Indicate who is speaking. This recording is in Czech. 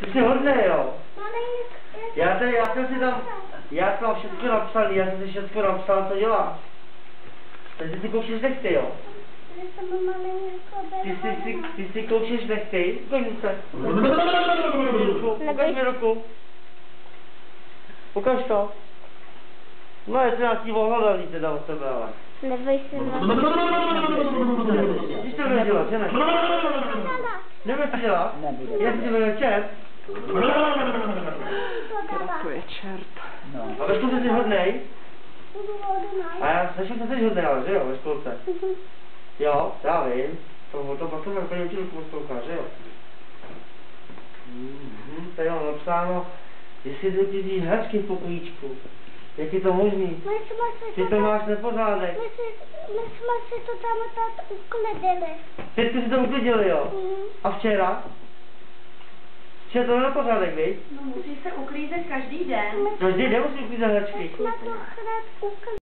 Speaker 1: Ty jsi hodný, jo. Já jsem si tam, já jsem všechno napsaný, já jsem si všechno napsal, co děláš. Takže ty koučeš nechty, jo. Ty si koučeš nechty, ukaž se. Ukaž mi ruku. Ukaž to. No je to nějaký ohledaný teda od tebe, ale.
Speaker 2: Neboj se na
Speaker 1: Když to budeš dělat, že ne? Nebudeš to dělat? Jestli ti bude čert?
Speaker 3: To je čert.
Speaker 1: A ve školce jsi hodnej? A já slyším, že jsi hodnej, ale že jo, ve školce? Jo, já vím. To pak jsem úplně učilku ve školka, že jo? Tady mám napsáno, jestli jdu ti vzít hračky v pokojíčku. Jak je to možný? Ty to máš nepořádek.
Speaker 2: My jsme si to tam uklidili.
Speaker 1: Teď si to uklidili, jo? A včera? Včera to byl nepořádek, viď?
Speaker 4: No musí se uklízet každý den.
Speaker 1: Každý den musí uklízet hračky.
Speaker 2: My jsme to hned uklidili.